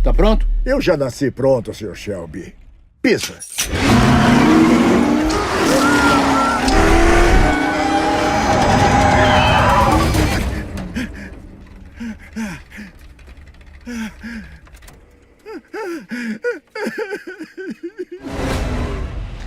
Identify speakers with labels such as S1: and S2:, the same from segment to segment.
S1: Tá pronto?
S2: Eu já nasci pronto, Sr. Shelby. Pisa.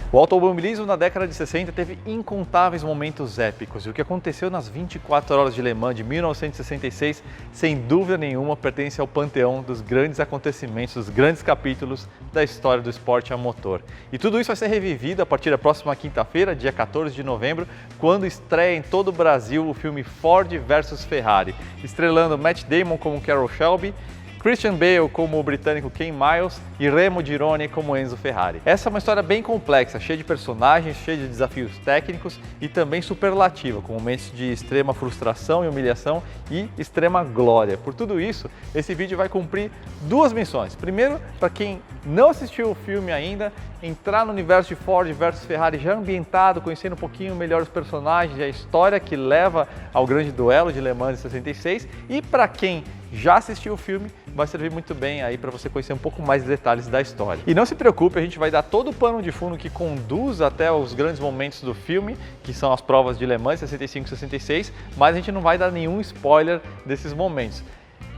S3: O automobilismo na década de 60 teve incontáveis momentos épicos e o que aconteceu nas 24 horas de Le Mans de 1966, sem dúvida nenhuma, pertence ao panteão dos grandes acontecimentos, dos grandes capítulos da história do esporte a motor. E tudo isso vai ser revivido a partir da próxima quinta-feira, dia 14 de novembro, quando estreia em todo o Brasil o filme Ford vs Ferrari, estrelando Matt Damon como Carroll Shelby, Christian Bale como o britânico Ken Miles e Remo Gironi como Enzo Ferrari. Essa é uma história bem complexa, cheia de personagens, cheia de desafios técnicos e também superlativa, com momentos de extrema frustração e humilhação e extrema glória. Por tudo isso, esse vídeo vai cumprir duas missões. Primeiro, para quem não assistiu o filme ainda, entrar no universo de Ford vs Ferrari já ambientado, conhecendo um pouquinho melhor os personagens e a história que leva ao grande duelo de Le Mans de 66. E para quem já assistiu o filme, vai servir muito bem aí para você conhecer um pouco mais de detalhes da história. E não se preocupe, a gente vai dar todo o pano de fundo que conduz até os grandes momentos do filme, que são as provas de Le Mans 65 e 66, mas a gente não vai dar nenhum spoiler desses momentos.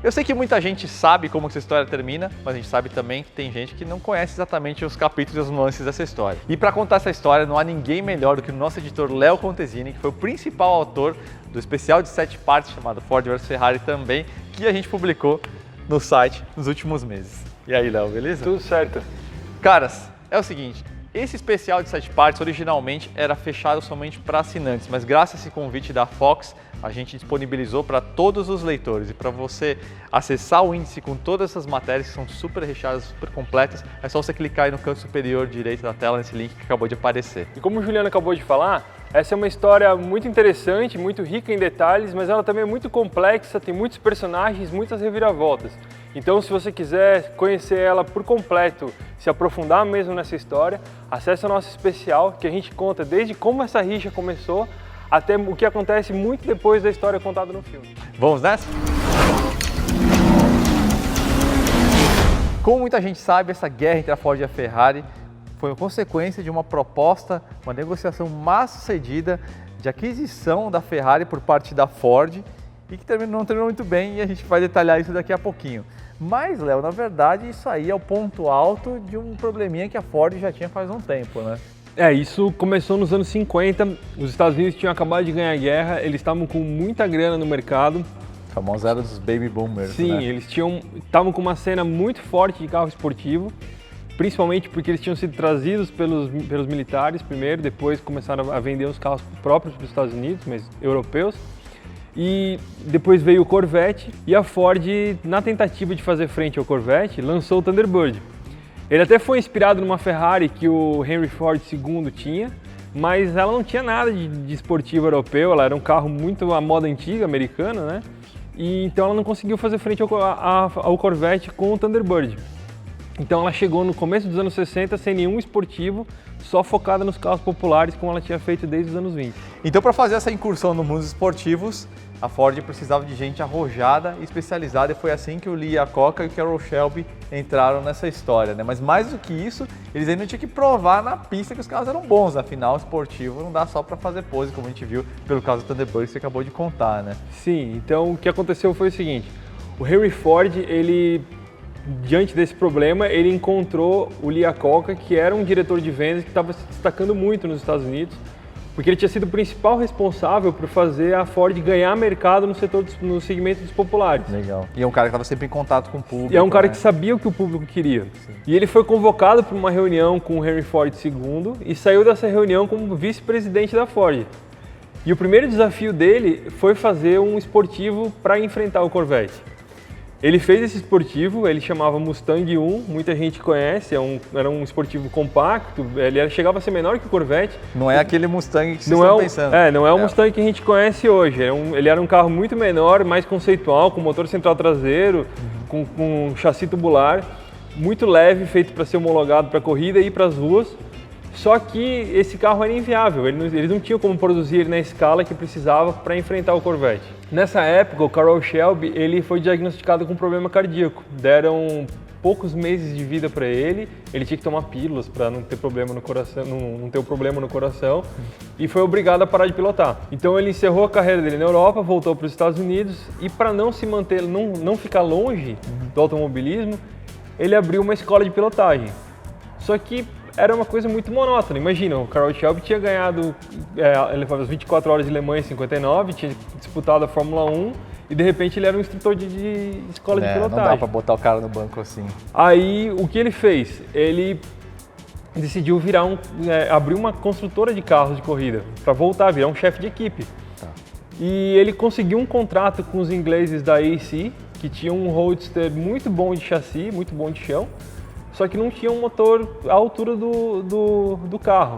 S3: Eu sei que muita gente sabe como essa história termina, mas a gente sabe também que tem gente que não conhece exatamente os capítulos e as nuances dessa história. E para contar essa história, não há ninguém melhor do que o nosso editor Léo Contesini, que foi o principal autor do especial de 7 partes chamado Ford vs Ferrari também, que a gente publicou no site nos últimos meses. E aí, Léo, beleza?
S4: Tudo certo.
S3: Caras, é o seguinte, esse especial de 7 partes originalmente era fechado somente para assinantes, mas graças a esse convite da Fox, a gente disponibilizou para todos os leitores. E para você acessar o índice com todas essas matérias que são super recheadas, super completas, é só você clicar aí no canto superior direito da tela, nesse link que acabou de aparecer.
S4: E como o Juliano acabou de falar, essa é uma história muito interessante, muito rica em detalhes, mas ela também é muito complexa, tem muitos personagens, muitas reviravoltas. Então, se você quiser conhecer ela por completo, se aprofundar mesmo nessa história, acesse o nosso especial, que a gente conta desde como essa rixa começou até o que acontece muito depois da história contada no filme.
S3: Vamos nessa? Como muita gente sabe, essa guerra entre a Ford e a Ferrari foi uma consequência de uma proposta, uma negociação mal sucedida de aquisição da Ferrari por parte da Ford e que não terminou muito bem, e a gente vai detalhar isso daqui a pouquinho. Mas, Léo, na verdade, isso aí é o ponto alto de um probleminha que a Ford já tinha faz um tempo, né?
S4: Isso começou nos anos 50, os Estados Unidos tinham acabado de ganhar a guerra, eles estavam com muita grana no mercado.
S3: A famosa era dos baby boomers,
S4: Sim,
S3: né?
S4: Eles estavam com uma cena muito forte de carro esportivo, principalmente porque eles tinham sido trazidos pelos militares primeiro, depois começaram a vender os carros próprios para os Estados Unidos, mas europeus. E depois veio o Corvette e a Ford, na tentativa de fazer frente ao Corvette, lançou o Thunderbird. Ele até foi inspirado numa Ferrari que o Henry Ford II tinha, mas ela não tinha nada de esportivo europeu, ela era um carro muito à moda antiga, americana, né? E então ela não conseguiu fazer frente ao Corvette com o Thunderbird. Então ela chegou no começo dos anos 60 sem nenhum esportivo, só focada nos carros populares, como ela tinha feito desde os anos 20.
S3: Então, para fazer essa incursão no mundo dos esportivos, a Ford precisava de gente arrojada e especializada, e foi assim que o Lee Iacocca e o Carroll Shelby entraram nessa história, né? Mas mais do que isso, eles ainda tinham que provar na pista que os carros eram bons, afinal, o esportivo não dá só para fazer pose, como a gente viu pelo caso do Thunderbird que você acabou de contar, né?
S4: Sim, então o que aconteceu foi o seguinte, o Henry Ford, diante desse problema, ele encontrou o Lee Iacocca, que era um diretor de vendas que estava se destacando muito nos Estados Unidos, porque ele tinha sido o principal responsável por fazer a Ford ganhar mercado no segmento dos populares.
S3: Legal. E é um cara que estava sempre em contato com o público.
S4: E é um cara,
S3: né,
S4: que sabia o que o público queria.
S3: Sim.
S4: E ele foi convocado para uma reunião com o Henry Ford II e saiu dessa reunião como vice-presidente da Ford. E o primeiro desafio dele foi fazer um esportivo para enfrentar o Corvette. Ele fez esse esportivo, ele chamava Mustang 1, muita gente conhece, era um esportivo compacto, ele chegava a ser menor que o Corvette.
S3: Não é aquele Mustang que vocês estão pensando.
S4: Não é o Mustang que a gente conhece hoje, ele era um carro muito menor, mais conceitual, com motor central traseiro, com um chassi tubular, muito leve, feito para ser homologado para corrida e para as ruas. Só que esse carro era inviável, eles não tinham como produzir ele na escala que precisava para enfrentar o Corvette. Nessa época, o Carroll Shelby ele foi diagnosticado com problema cardíaco. Deram poucos meses de vida para ele tinha que tomar pílulas para não ter problema no coração, não ter um problema no coração, e foi obrigado a parar de pilotar. Então ele encerrou a carreira dele na Europa, voltou para os Estados Unidos, e para não se manter, não ficar longe do automobilismo, ele abriu uma escola de pilotagem. Só que era uma coisa muito monótona. Imagina, o Carroll Shelby tinha ganhado, ele fez as 24 horas de Le Mans em 59, tinha disputado a Fórmula 1, e de repente ele era um instrutor de escola de pilotagem.
S3: Não dá pra botar o cara no banco assim.
S4: Aí o que ele fez? Ele decidiu abrir uma construtora de carros de corrida, para voltar a virar um chefe de equipe.
S3: Tá.
S4: E ele conseguiu um contrato com os ingleses da AC, que tinham um roadster muito bom de chassi, muito bom de chão, só que não tinha um motor à altura do carro.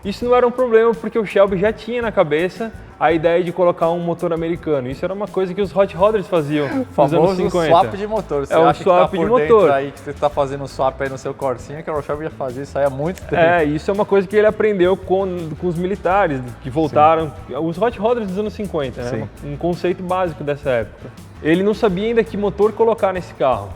S4: Isso não era um problema porque o Shelby já tinha na cabeça a ideia de colocar um motor americano. Isso era uma coisa que os hot rodders faziam nos anos 50.
S3: Swap de motor. Você
S4: o
S3: acha
S4: swap
S3: que tá
S4: de
S3: por
S4: motor.
S3: Aí que você está fazendo um swap aí no seu Corsinha, que o Shelby já fazia isso aí há muito tempo.
S4: Isso é uma coisa que ele aprendeu com os militares, que voltaram, os hot rodders dos anos 50, né? Um conceito básico dessa época. Ele não sabia ainda que motor colocar nesse carro.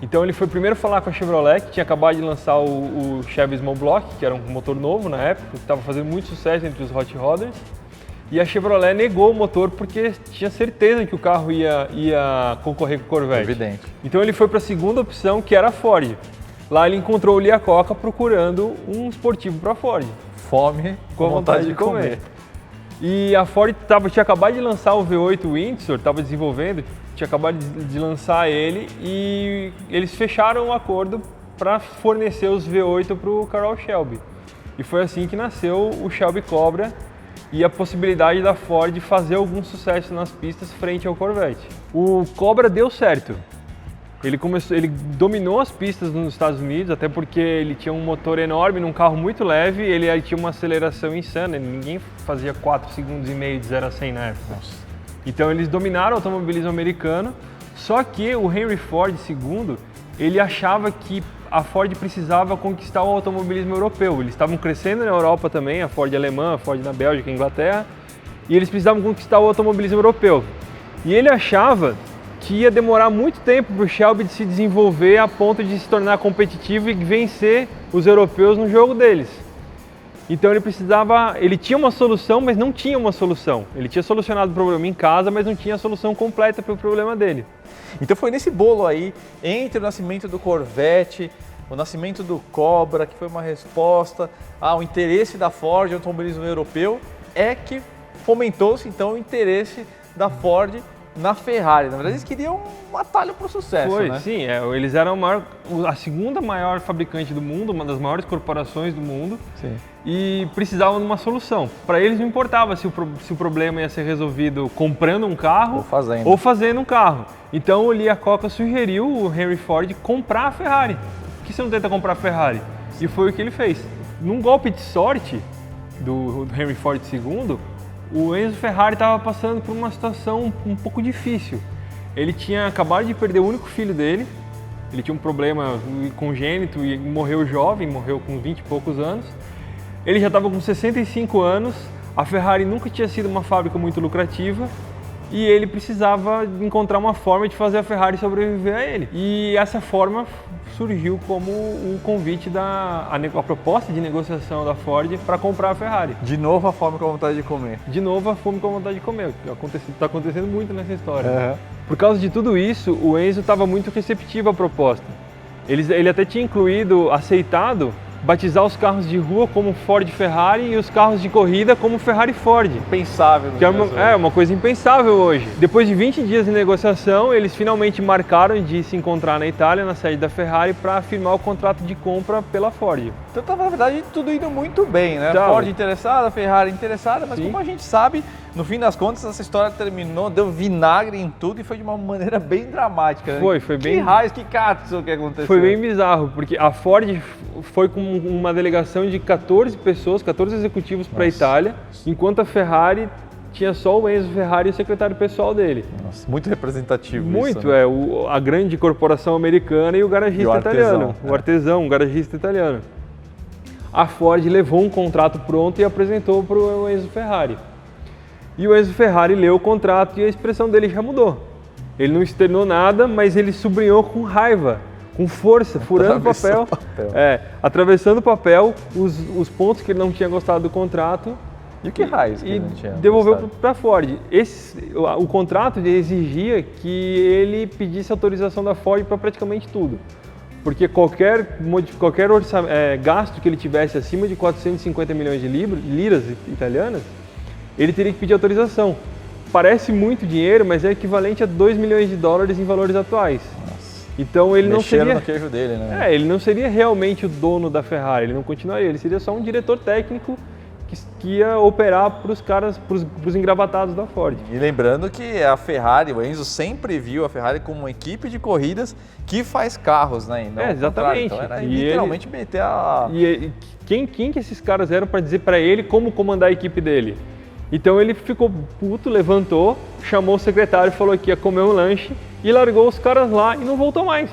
S4: Então ele foi primeiro falar com a Chevrolet, que tinha acabado de lançar o Chevy Small Block, que era um motor novo na época, que estava fazendo muito sucesso entre os hot rodders. E a Chevrolet negou o motor porque tinha certeza que o carro ia concorrer com o Corvette.
S3: Evidente.
S4: Então ele foi para a segunda opção, que era a Ford. Lá ele encontrou o Lee Iacocca procurando um esportivo para a Ford.
S3: Fome com vontade de comer.
S4: E a Ford tinha acabado de lançar o V8 Windsor, estava desenvolvendo, tinha acabado de lançar ele, e eles fecharam um acordo para fornecer os V8 para o Carroll Shelby. E foi assim que nasceu o Shelby Cobra e a possibilidade da Ford fazer algum sucesso nas pistas frente ao Corvette. O Cobra deu certo. Ele dominou as pistas nos Estados Unidos, até porque ele tinha um motor enorme num carro muito leve, ele tinha uma aceleração insana, ninguém fazia 4,5 segundos de 0 a 100 na época. Nossa. Então eles dominaram o automobilismo americano, só que o Henry Ford II, ele achava que a Ford precisava conquistar o automobilismo europeu. Eles estavam crescendo na Europa também, a Ford alemã, a Ford na Bélgica, Inglaterra, e eles precisavam conquistar o automobilismo europeu. E ele achava que ia demorar muito tempo para o Shelby se desenvolver a ponto de se tornar competitivo e vencer os europeus no jogo deles. Então ele tinha uma solução, mas não tinha uma solução. Ele tinha solucionado o problema em casa, mas não tinha a solução completa para o problema dele.
S3: Então foi nesse bolo aí, entre o nascimento do Corvette, o nascimento do Cobra, que foi uma resposta ao interesse da Ford no automobilismo europeu, é que fomentou-se então o interesse da Ford na Ferrari. Na verdade, eles queriam um atalho para o sucesso, né?
S4: Sim. Eles eram a segunda maior fabricante do mundo, uma das maiores corporações do mundo.
S3: Sim.
S4: E precisavam de uma solução. Para eles não importava se o problema ia ser resolvido comprando um carro ou fazendo um carro. Então o Lee Iacocca sugeriu o Henry Ford comprar a Ferrari. Por que você não tenta comprar a Ferrari? E foi o que ele fez. Num golpe de sorte do Henry Ford II, o Enzo Ferrari estava passando por uma situação um pouco difícil. Ele tinha acabado de perder o único filho dele, ele tinha um problema congênito e morreu jovem, morreu com 20 e poucos anos. Ele já estava com 65 anos, a Ferrari nunca tinha sido uma fábrica muito lucrativa e ele precisava encontrar uma forma de fazer a Ferrari sobreviver a ele. E essa forma surgiu como um convite a proposta de negociação da Ford para comprar a Ferrari.
S3: De novo a fome com a vontade de comer.
S4: De novo a fome com a vontade de comer. Está acontecendo muito nessa história. Uhum. Por causa de tudo isso, o Enzo estava muito receptivo à proposta. Ele até tinha aceitado batizar os carros de rua como Ford Ferrari e os carros de corrida como Ferrari Ford.
S3: Impensável.
S4: Que é uma coisa impensável hoje. Depois de 20 dias de negociação, eles finalmente marcaram de se encontrar na Itália, na sede da Ferrari, para firmar o contrato de compra pela Ford.
S3: Então estava, na verdade, tudo indo muito bem, né? Ford interessada, Ferrari interessada, mas como a gente sabe, no fim das contas, essa história terminou, deu vinagre em tudo e foi de uma maneira bem dramática.
S4: Foi bem...
S3: Que raios, que katsu que aconteceu.
S4: Foi bem bizarro, porque a Ford foi com uma delegação de 14 pessoas, 14 executivos para a Itália, enquanto a Ferrari tinha só o Enzo Ferrari e o secretário pessoal dele.
S3: Nossa, muito representativo
S4: muito,
S3: isso, né?
S4: A grande corporação americana e o garagista italiano. O artesão, um garagista italiano. A Ford levou um contrato pronto e apresentou para o Enzo Ferrari. E o Enzo Ferrari leu o contrato e a expressão dele já mudou. Ele não externou nada, mas ele sublinhou com raiva, com força, furando o papel, atravessando o papel, os pontos que ele não tinha gostado do contrato.
S3: E que raios que
S4: e
S3: ele não tinha
S4: devolveu para a Ford. O contrato exigia que ele pedisse autorização da Ford para praticamente tudo. Porque qualquer gasto que ele tivesse acima de 450 milhões de liras italianas, ele teria que pedir autorização. Parece muito dinheiro, mas é equivalente a 2 milhões de dólares em valores atuais.
S3: Nossa.
S4: Então ele não seria
S3: no queijo dele, né?
S4: ele não seria realmente o dono da Ferrari, ele não continuaria, ele seria só um diretor técnico que ia operar para os caras, para os engravatados da Ford.
S3: E lembrando que a Ferrari, o Enzo sempre viu a Ferrari como uma equipe de corridas que faz carros, né? Não
S4: exatamente.
S3: Então era literalmente meter a...
S4: E quem que esses caras eram para dizer para ele como comandar a equipe dele? Então ele ficou puto, levantou, chamou o secretário, falou que ia comer um lanche e largou os caras lá e não voltou mais.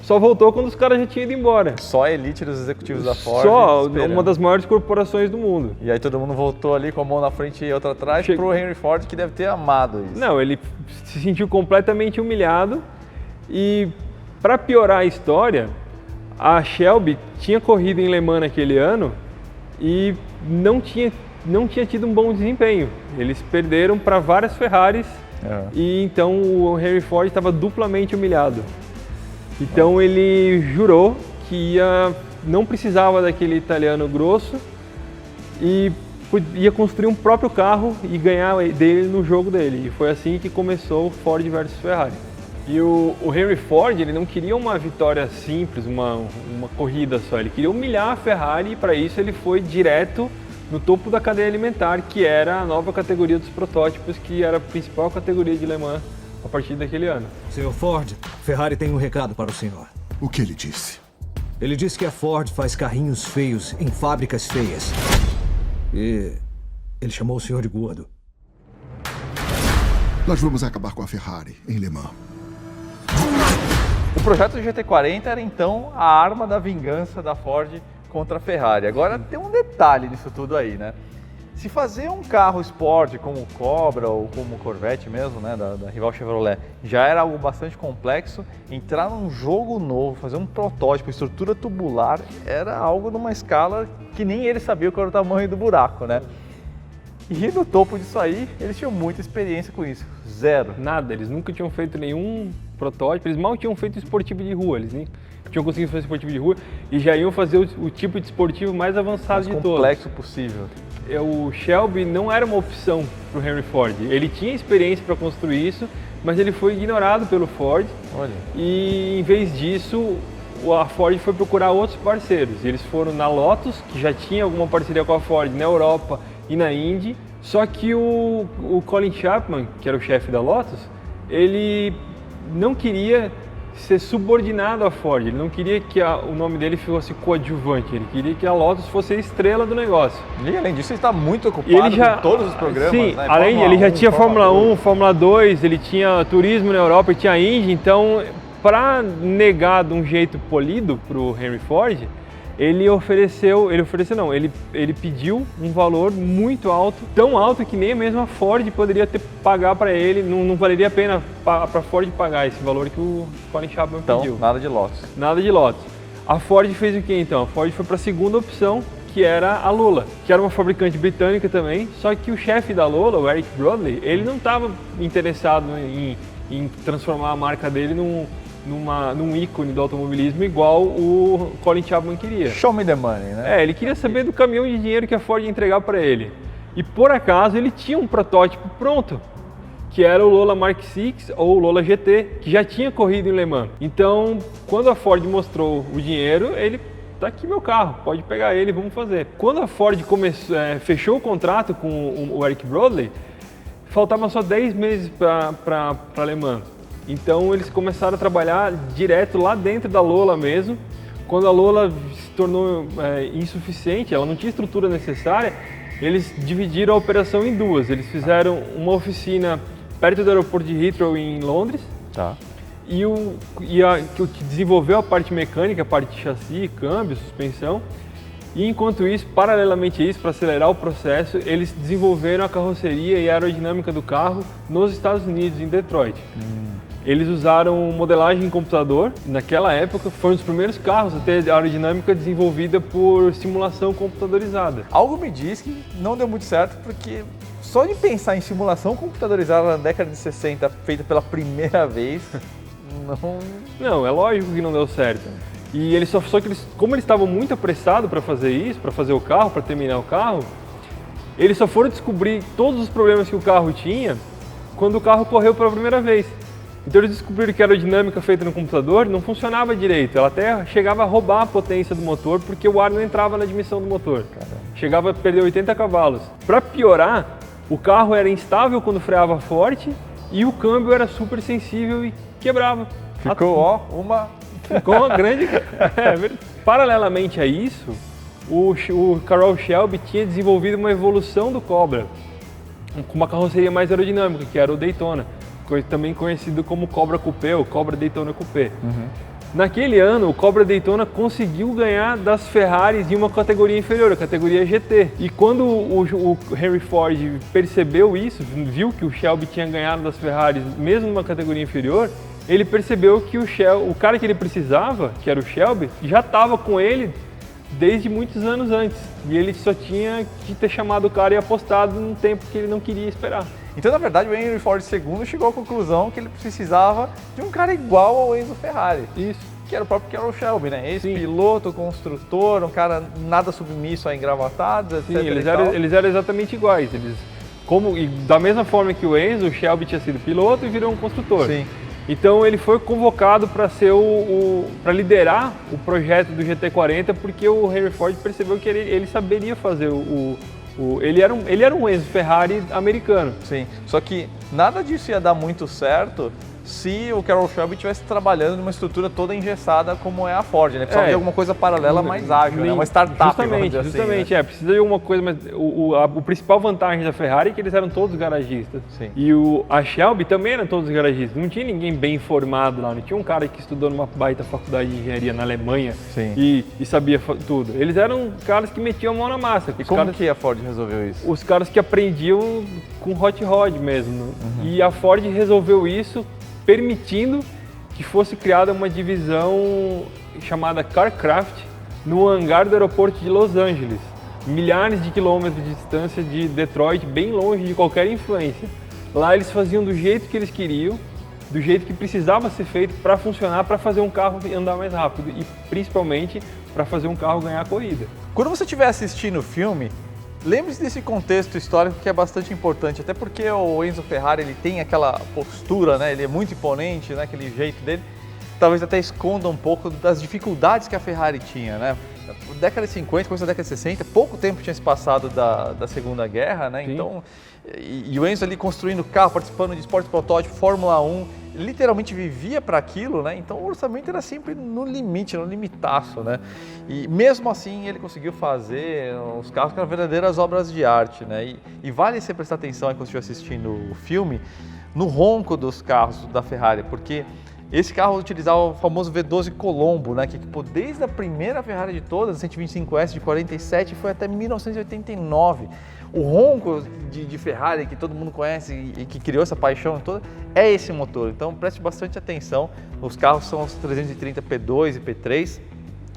S4: Só voltou quando os caras já tinham ido embora.
S3: Só a elite dos executivos da Ford.
S4: Só
S3: esperando.
S4: uma das maiores corporações do mundo.
S3: E aí todo mundo voltou ali com a mão na frente e outra atrás pro Henry Ford, que deve ter amado isso.
S4: Não, ele se sentiu completamente humilhado e, para piorar a história, a Shelby tinha corrido em Le Mans naquele ano e não tinha tido um bom desempenho. Eles perderam para várias Ferraris e então o Henry Ford estava duplamente humilhado. Então ele jurou que não precisava daquele italiano grosso e ia construir um próprio carro e ganhar dele no jogo dele. E foi assim que começou o Ford versus Ferrari. E o Henry Ford, ele não queria uma vitória simples, uma corrida só, ele queria humilhar a Ferrari e para isso ele foi direto no topo da cadeia alimentar, que era a nova categoria dos protótipos, que era a principal categoria de Le Mans a partir daquele ano.
S1: Sr. Ford, Ferrari tem um recado para o senhor.
S2: O que ele disse?
S1: Ele disse que a Ford faz carrinhos feios em fábricas feias. E ele chamou o senhor de gordo.
S2: Nós vamos acabar com a Ferrari em Le Mans.
S3: O projeto do GT40 era então a arma da vingança da Ford contra a Ferrari. Agora tem um detalhe nisso tudo aí, né? Se fazer um carro esporte como o Cobra ou como o Corvette mesmo, né, da rival Chevrolet, já era algo bastante complexo, entrar num jogo novo, fazer um protótipo, estrutura tubular, era algo numa escala que nem eles sabiam qual era o tamanho do buraco, né? E no topo disso aí, eles tinham muita experiência com isso, zero.
S4: Nada, eles nunca tinham feito nenhum protótipo, eles mal tinham feito esportivo de rua, eles nem tinham conseguido fazer esportivo de rua e já iam fazer o tipo de esportivo mais avançado de todos.
S3: Complexo possível.
S4: O Shelby não era uma opção para o Henry Ford. Ele tinha experiência para construir isso, mas ele foi ignorado pelo Ford.
S3: Olha.
S4: E em vez disso, a Ford foi procurar outros parceiros. Eles foram na Lotus, que já tinha alguma parceria com a Ford na Europa e na Indy. Só que o Colin Chapman, que era o chefe da Lotus, ele não queria ser subordinado à Ford, ele não queria que o nome dele fosse coadjuvante, ele queria que a Lotus fosse a estrela do negócio.
S3: E além disso, ele está muito ocupado com todos os programas,
S4: sim,
S3: né?
S4: Além ele já tinha Fórmula 1, Fórmula 2, ele tinha turismo na Europa, ele tinha Indy, então para negar de um jeito polido para o Henry Ford, ele pediu um valor muito alto, tão alto que nem mesmo a Ford poderia pagar para ele, não valeria a pena para a Ford pagar esse valor que o Colin Chapman pediu.
S3: Então, nada de Lotus.
S4: Nada de Lotus. A Ford fez o que então? A Ford foi para a segunda opção, que era a Lola, que era uma fabricante britânica também, só que o chefe da Lola, o Eric Broadley, ele não estava interessado em transformar a marca dele num ícone do automobilismo igual o Colin Chapman queria.
S3: Show me the money, né?
S4: Ele queria saber do caminhão de dinheiro que a Ford ia entregar para ele. E por acaso ele tinha um protótipo pronto, que era o Lola Mark VI ou o Lola GT, que já tinha corrido em Le Mans. Então, quando a Ford mostrou o dinheiro, ele, tá aqui meu carro, pode pegar ele, vamos fazer. Quando a Ford fechou o contrato com o Eric Broadley, faltavam só 10 meses para Le Mans. Então eles começaram a trabalhar direto lá dentro da Lola mesmo. Quando a Lola se tornou insuficiente, ela não tinha estrutura necessária, eles dividiram a operação em duas. Eles fizeram uma oficina perto do aeroporto de Heathrow em Londres.
S3: Tá.
S4: Que desenvolveu a parte mecânica, a parte de chassi, câmbio, suspensão. E enquanto isso, paralelamente a isso, para acelerar o processo, eles desenvolveram a carroceria e a aerodinâmica do carro nos Estados Unidos, em Detroit. Eles usaram modelagem em computador. Naquela época, foi um dos primeiros carros a ter aerodinâmica desenvolvida por simulação computadorizada.
S3: Algo me diz que não deu muito certo, porque só de pensar em simulação computadorizada na década de 60, feita pela primeira vez,
S4: Não, é lógico que não deu certo. E eles como eles estavam muito apressados para fazer isso, para fazer o carro, para terminar o carro, eles só foram descobrir todos os problemas que o carro tinha quando o carro correu pela primeira vez. Então eles descobriram que a aerodinâmica feita no computador não funcionava direito. Ela até chegava a roubar a potência do motor porque o ar não entrava na admissão do motor. Chegava a perder 80 cavalos. Para piorar, o carro era instável quando freava forte e o câmbio era super sensível e quebrava.
S3: Ficou
S4: uma grande... Paralelamente a isso, o Carroll Shelby tinha desenvolvido uma evolução do Cobra, com uma carroceria mais aerodinâmica, que era o Daytona, também conhecido como Cobra Coupé ou Cobra Daytona Coupé. Naquele ano, o Cobra Daytona conseguiu ganhar das Ferraris em uma categoria inferior, a categoria GT. E quando o Henry Ford percebeu isso, viu que o Shelby tinha ganhado das Ferraris mesmo numa categoria inferior, ele percebeu que o cara que ele precisava, que era o Shelby, já estava com ele desde muitos anos antes. E ele só tinha que ter chamado o cara e apostado num tempo que ele não queria esperar.
S3: Então, na verdade, o Henry Ford II chegou à conclusão que ele precisava de um cara igual ao Enzo Ferrari.
S4: Isso.
S3: Que era o próprio Carroll Shelby, né? Ex-piloto, construtor, um cara nada submisso a engravatados, etc.
S4: Sim, eles eram exatamente iguais. E da mesma forma que o Enzo, o Shelby tinha sido piloto e virou um construtor.
S3: Sim.
S4: Então ele foi convocado para ser para liderar o projeto do GT40, porque o Henry Ford percebeu que ele saberia fazer ele era um Enzo Ferrari americano.
S3: Sim, só que nada disso ia dar muito certo se o Carroll Shelby estivesse trabalhando numa estrutura toda engessada como é a Ford, né? Precisava de alguma coisa paralela mais ágil, né? Uma startup,
S4: Justamente,
S3: assim,
S4: precisa de alguma coisa, mas a principal vantagem da Ferrari é que eles eram todos garagistas.
S3: Sim.
S4: E a Shelby também eram todos garagistas, não tinha ninguém bem formado lá, não tinha um cara que estudou numa baita faculdade de engenharia na Alemanha e sabia tudo. Eles eram caras que metiam a mão na massa.
S3: E como que a Ford resolveu isso?
S4: Os caras que aprendiam com hot rod mesmo. E a Ford resolveu isso permitindo que fosse criada uma divisão chamada CarCraft no hangar do aeroporto de Los Angeles, milhares de quilômetros de distância de Detroit, bem longe de qualquer influência. Lá eles faziam do jeito que eles queriam, do jeito que precisava ser feito para funcionar, para fazer um carro andar mais rápido e principalmente para fazer um carro ganhar a corrida.
S3: Quando você estiver assistindo o filme, lembre-se desse contexto histórico que é bastante importante, até porque o Enzo Ferrari ele tem aquela postura, né? Ele é muito imponente, né? Aquele jeito dele, talvez até esconda um pouco das dificuldades que a Ferrari tinha, né? Na década de 50, começo da década de 60, pouco tempo tinha se passado da Segunda Guerra, né?
S4: Sim.
S3: Então, e o Enzo ali construindo carro, participando de esporte protótipo, Fórmula 1, literalmente vivia para aquilo, né? Então o orçamento era sempre no limite, no limitaço, né? E mesmo assim ele conseguiu fazer os carros que eram verdadeiras obras de arte, né? E vale você prestar atenção aí quando estiver assistindo o filme, no ronco dos carros da Ferrari, porque esse carro utilizava o famoso V12 Colombo, né? Que equipou desde a primeira Ferrari de todas, a 125S de 47, foi até 1989. O ronco de Ferrari, que todo mundo conhece e que criou essa paixão toda, é esse motor. Então preste bastante atenção. Os carros são os 330 P2 e P3,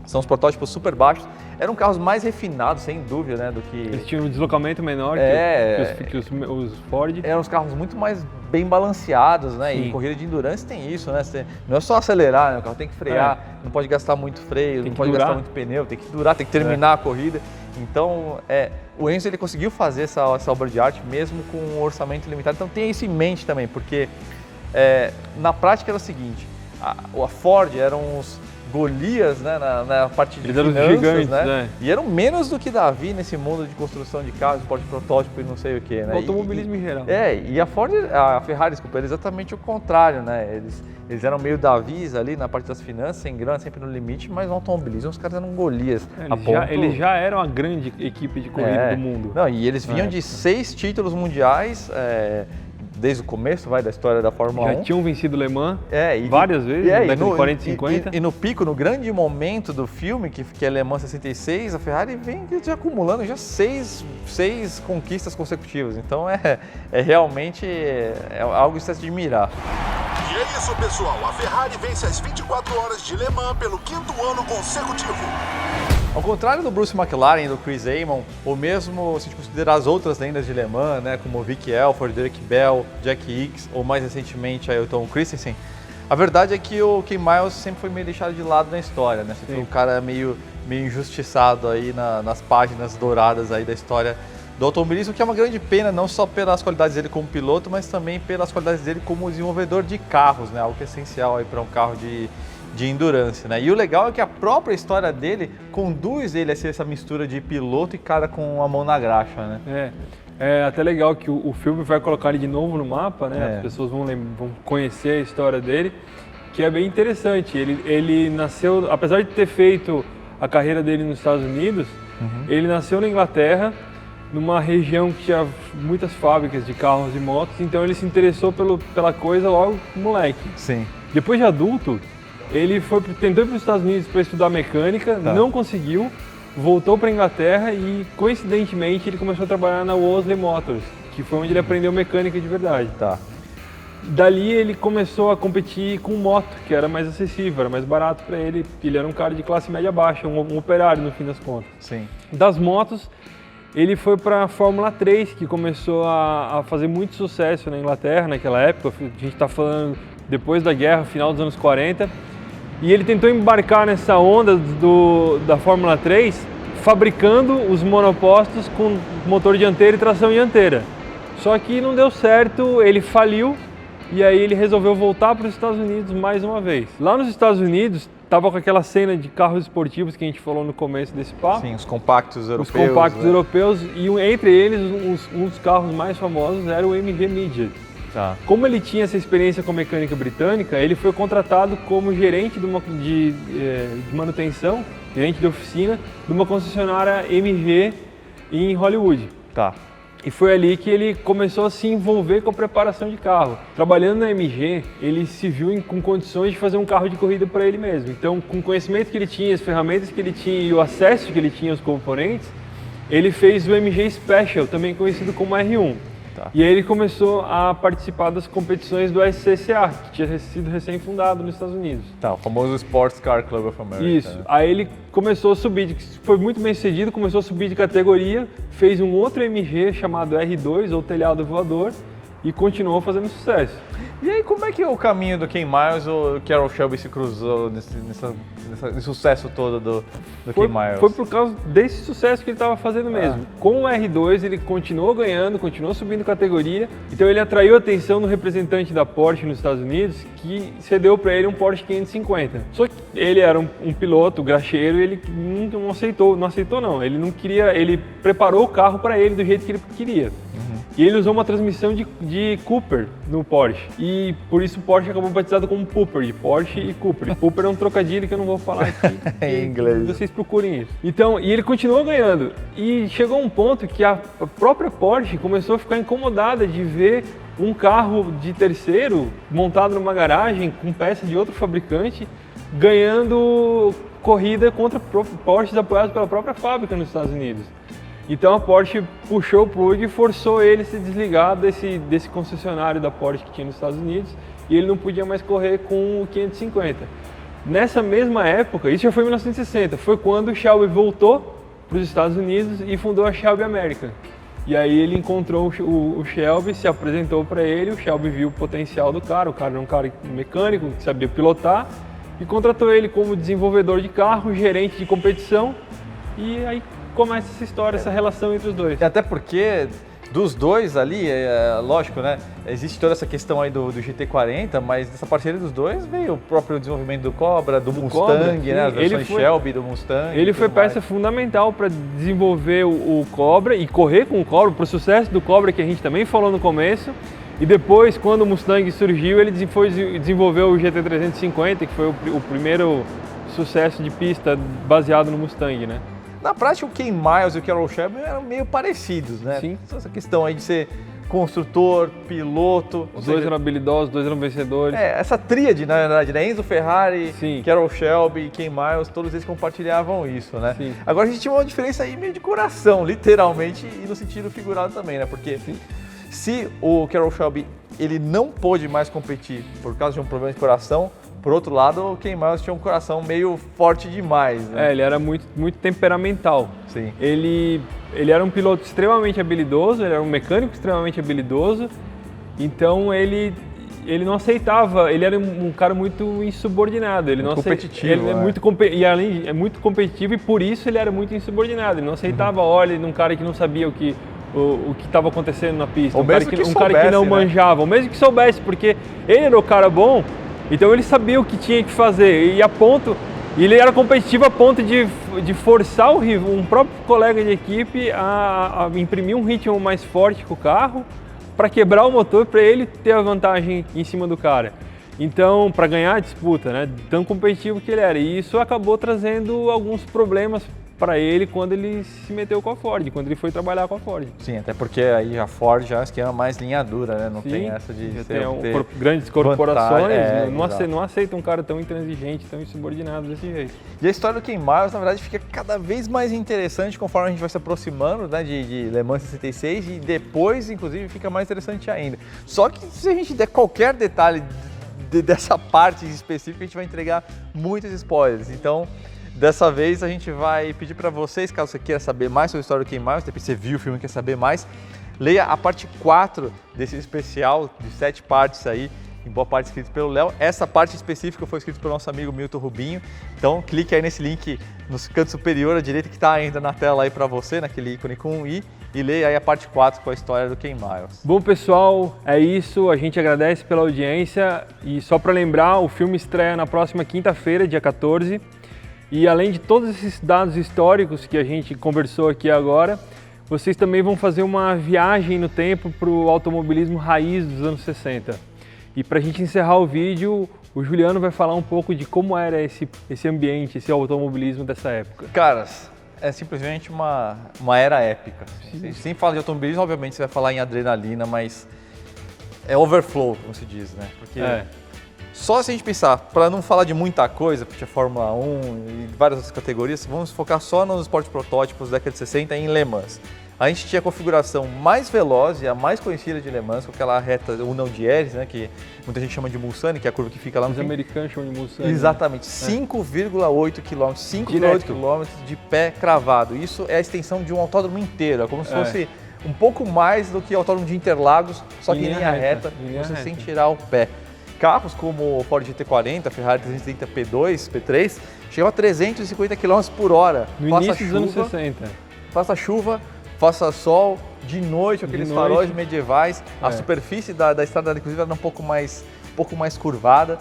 S3: são os protótipos super baixos. Eram carros mais refinados, sem dúvida, né, do que...
S4: Eles tinham um deslocamento menor que os Ford.
S3: Eram os carros muito mais bem balanceados, né?
S4: Sim.
S3: E corrida de endurance tem isso, né? Não é só acelerar, né? O carro tem que frear, não pode gastar muito freio, não pode gastar muito pneu, tem que durar, tem que terminar a corrida. Então, o Enzo ele conseguiu fazer essa obra de arte mesmo com um orçamento limitado. Então tenha isso em mente também, porque na prática era o seguinte, a Ford eram os Golias, né, na parte de finanças,
S4: gigantes,
S3: né? E eram menos do que Davi nesse mundo de construção de carros, esporte protótipo e não sei o que, né?
S4: Automobilismo em geral.
S3: E a Ferrari, desculpa, era exatamente o contrário, né? Eles eram meio Davis ali na parte das finanças, sem grana, sempre no limite, mas no automobilismo os caras eram Golias.
S4: Eles já eram a grande equipe de corrida do mundo.
S3: Não, e eles vinham de 6 títulos mundiais, desde o começo da história da Fórmula 1.
S4: Já tinham vencido Le Mans várias vezes, na década de 40 e 50.
S3: E no pico, no grande momento do filme, que é Le Mans 66, a Ferrari vem já acumulando já 6 conquistas consecutivas. Então realmente algo de se admirar.
S5: E É isso, pessoal. A Ferrari vence as 24 horas de Le Mans pelo 5º ano consecutivo.
S3: Ao contrário do Bruce McLaren e do Chris Amon, ou mesmo se a gente considerar as outras lendas de Le Mans, né, como Vicky Elford, Derek Bell, Jack Hicks ou mais recentemente Ayrton Christensen, a verdade é que o Ken Miles sempre foi meio deixado de lado na história, né? Sempre foi um cara meio injustiçado aí nas páginas douradas aí da história do automobilismo, que é uma grande pena, não só pelas qualidades dele como piloto, mas também pelas qualidades dele como desenvolvedor de carros, né? Algo que é essencial aí para um carro de endurance, né? E o legal é que a própria história dele conduz ele a ser essa mistura de piloto e cara com a mão na graxa, né?
S4: É até legal que o filme vai colocar ele de novo no mapa, né? As pessoas vão conhecer a história dele, que é bem interessante. Ele nasceu, apesar de ter feito a carreira dele nos Estados Unidos, ele nasceu na Inglaterra, numa região que tinha muitas fábricas de carros e motos, então ele se interessou pela coisa logo moleque.
S3: Sim.
S4: Depois de adulto, ele tentou ir para os Estados Unidos para estudar mecânica, não conseguiu, voltou para a Inglaterra e, coincidentemente, ele começou a trabalhar na Wolseley Motors, que foi onde ele aprendeu mecânica de verdade.
S3: Tá.
S4: Dali ele começou a competir com moto, que era mais acessível, era mais barato para ele. Ele era um cara de classe média baixa, um operário no fim das contas.
S3: Sim.
S4: Das motos, ele foi para a Fórmula 3, que começou a fazer muito sucesso na Inglaterra naquela época. A gente está falando depois da guerra, final dos anos 40. E ele tentou embarcar nessa onda da Fórmula 3, fabricando os monopostos com motor dianteiro e tração dianteira. Só que não deu certo, ele faliu e aí ele resolveu voltar para os Estados Unidos mais uma vez. Lá nos Estados Unidos, estava com aquela cena de carros esportivos que a gente falou no começo desse papo.
S3: Sim, os compactos europeus.
S4: Os compactos europeus, e entre eles, um dos carros mais famosos era o MG Midget.
S3: Tá.
S4: Como ele tinha essa experiência com mecânica britânica, ele foi contratado como gerente de manutenção, gerente de oficina, de uma concessionária MG em Hollywood.
S3: Tá.
S4: E foi ali que ele começou a se envolver com a preparação de carro. Trabalhando na MG, ele se viu com condições de fazer um carro de corrida para ele mesmo. Então, com o conhecimento que ele tinha, as ferramentas que ele tinha e o acesso que ele tinha aos componentes, ele fez o MG Special, também conhecido como R1.
S3: Tá.
S4: E aí ele começou a participar das competições do SCCA, que tinha sido recém-fundado nos Estados Unidos.
S3: Tá, o famoso Sports Car Club of America.
S4: Isso.
S3: Né?
S4: Aí ele começou a subir, foi muito bem sucedido, começou a subir de categoria, fez um outro MG chamado R2, ou telhado voador, e continuou fazendo sucesso.
S3: E aí, como é que o caminho do Ken Miles ou Carroll Shelby se cruzou nesse sucesso todo do Ken Miles?
S4: Foi por causa desse sucesso que ele estava fazendo mesmo. Com o R2 ele continuou ganhando, continuou subindo categoria, então ele atraiu a atenção do representante da Porsche nos Estados Unidos, que cedeu para ele um Porsche 550. Só que ele era um piloto graxeiro e ele não aceitou, ele não queria, ele preparou o carro para ele do jeito que ele queria. E ele usou uma transmissão de Cooper no Porsche. E por isso o Porsche acabou batizado como Pooper, de Porsche e Cooper. E Pooper é um trocadilho que eu não vou falar aqui.
S3: Em inglês.
S4: Vocês procurem isso. Então, e ele continuou ganhando. E chegou um ponto que a própria Porsche começou a ficar incomodada de ver um carro de terceiro montado numa garagem com peça de outro fabricante ganhando corrida contra Porsches apoiados pela própria fábrica nos Estados Unidos. Então a Porsche puxou o plug e forçou ele a se desligar desse concessionário da Porsche que tinha nos Estados Unidos e ele não podia mais correr com o 550. Nessa mesma época, isso já foi em 1960, foi quando o Shelby voltou para os Estados Unidos e fundou a Shelby American. E aí ele encontrou o Shelby, se apresentou para ele, o Shelby viu o potencial do cara, o cara era um cara mecânico que sabia pilotar e contratou ele como desenvolvedor de carro, gerente de competição e aí começa essa história, essa relação entre os dois.
S3: Até porque dos dois ali, lógico, né? Existe toda essa questão aí do GT40, mas dessa parceria dos dois veio o próprio desenvolvimento do Cobra, do Mustang,
S4: Cobra,
S3: né? As versões Shelby do Mustang.
S4: Ele foi peça fundamental para desenvolver o Cobra e correr com o Cobra, para o sucesso do Cobra que a gente também falou no começo. E depois, quando o Mustang surgiu, ele desenvolveu o GT350, que foi o primeiro sucesso de pista baseado no Mustang, né?
S3: Na prática, o Ken Miles e o Carroll Shelby eram meio parecidos, né?
S4: Sim.
S3: Essa questão aí de ser construtor, piloto.
S4: Os dois eram habilidosos, os dois eram vencedores.
S3: Essa tríade, na verdade, né? Enzo Ferrari,
S4: Sim.
S3: Carroll Shelby e Ken Miles, todos eles compartilhavam isso, né?
S4: Sim.
S3: Agora a gente tinha uma diferença aí meio de coração, literalmente, e no sentido figurado também, né? Porque se o Carroll Shelby ele não pôde mais competir por causa de um problema de coração. Por outro lado, o Ken Miles tinha um coração meio forte demais, né?
S4: Ele era muito temperamental.
S3: Sim.
S4: Ele era um piloto extremamente habilidoso, ele era um mecânico extremamente habilidoso, então ele não aceitava, ele era um cara muito insubordinado, ele
S3: muito
S4: não
S3: competitivo,
S4: ele é muito competitivo e por isso ele era muito insubordinado, ele não aceitava a ordem de um cara que não sabia o que estava acontecendo na pista, cara que não manjava, ou mesmo que soubesse, porque ele era o cara bom, então ele sabia o que tinha que fazer e ele era competitivo a ponto de forçar um próprio colega de equipe a imprimir um ritmo mais forte com o carro para quebrar o motor, para ele ter a vantagem em cima do cara. Então, para ganhar a disputa, né, tão competitivo que ele era. E isso acabou trazendo alguns problemas para ele quando ele se meteu com a Ford, quando ele foi trabalhar com a Ford.
S3: Sim, até porque aí a Ford já é um esquema mais linha dura, né? Não
S4: Sim,
S3: tem essa de
S4: grandes corporações
S3: vantagem,
S4: não aceitam um cara tão intransigente, tão insubordinado desse jeito.
S3: E a história do Ken Miles, na verdade, fica cada vez mais interessante conforme a gente vai se aproximando, né, de Le Mans 66 e depois, inclusive, fica mais interessante ainda. Só que se a gente der qualquer detalhe dessa parte específica, a gente vai entregar muitos spoilers. Então, dessa vez a gente vai pedir para vocês, caso você queira saber mais sobre a história do Ken Miles, depois você viu o filme e quer saber mais, leia a parte 4 desse especial de 7 partes aí, em boa parte escrito pelo Léo. Essa parte específica foi escrita pelo nosso amigo Milton Rubinho, então clique aí nesse link no canto superior à direita que está ainda na tela aí para você, naquele ícone com um i, e leia aí a parte 4 com a história do Ken Miles.
S4: Bom, pessoal, é isso. A gente agradece pela audiência e só para lembrar, o filme estreia na próxima quinta-feira, dia 14. E além de todos esses dados históricos que a gente conversou aqui agora, vocês também vão fazer uma viagem no tempo para o automobilismo raiz dos anos 60. E para a gente encerrar o vídeo, o Juliano vai falar um pouco de como era esse ambiente, esse automobilismo dessa época.
S3: Caras, é simplesmente uma era épica. A gente sempre fala de automobilismo, obviamente você vai falar em adrenalina, mas é overflow, como se diz, né? Porque só se a gente pensar, para não falar de muita coisa, porque tinha Fórmula 1 e várias outras categorias, vamos focar só nos esportes protótipos da década de 60 em Le Mans. A gente tinha a configuração mais veloz e a mais conhecida de Le Mans, com aquela reta Unão Dieres, né, que muita gente chama de Mulsanne, que é a curva que fica lá no
S4: fim. Os americanos chamam de Mulsanne.
S3: Exatamente, 5,8 km, 5,8 km de pé cravado. Isso é a extensão de um autódromo inteiro, é como se fosse um pouco mais do que o autódromo de Interlagos, só que em linha reta, você sem tirar o pé. Carros como o Ford GT40, a Ferrari 330 P2, P3, chegam a 350 km por hora.
S4: No início dos anos 60.
S3: Faça chuva, faça sol, de noite, aqueles faróis medievais, a superfície da estrada, inclusive, era um pouco mais curvada.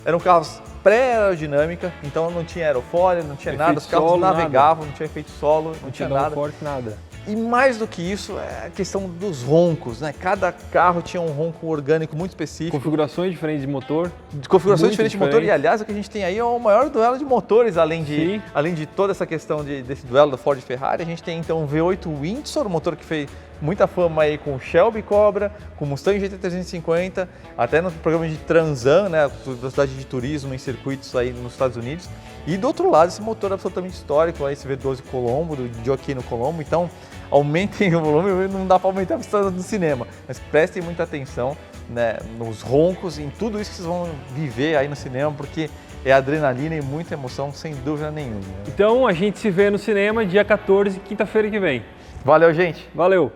S3: Eram carros pré-aerodinâmica, então não tinha aerofólio, não tinha nada, os carros navegavam, não tinha efeito solo, não tinha nada.
S4: Nada.
S3: E mais do que isso, é a questão dos roncos, né? Cada carro tinha um ronco orgânico muito específico.
S4: Configurações diferentes de motor.
S3: Configurações diferentes de motor, e aliás, o que a gente tem aí é o maior duelo de motores, além de toda essa questão desse duelo da Ford e Ferrari. A gente tem então o V8 Windsor, um motor que fez muita fama aí com o Shelby Cobra, com o Mustang GT350, até no programa de Trans-Am, né? Velocidade de turismo em circuitos aí nos Estados Unidos. E do outro lado, esse motor absolutamente histórico, esse V12 Colombo, do Gioacchino Colombo. Então, aumentem o volume, não dá para aumentar a pista do cinema, mas prestem muita atenção, né, nos roncos, em tudo isso que vocês vão viver aí no cinema, porque é adrenalina e muita emoção, sem dúvida nenhuma.
S4: Então, a gente se vê no cinema dia 14, quinta-feira que vem.
S3: Valeu, gente!
S4: Valeu!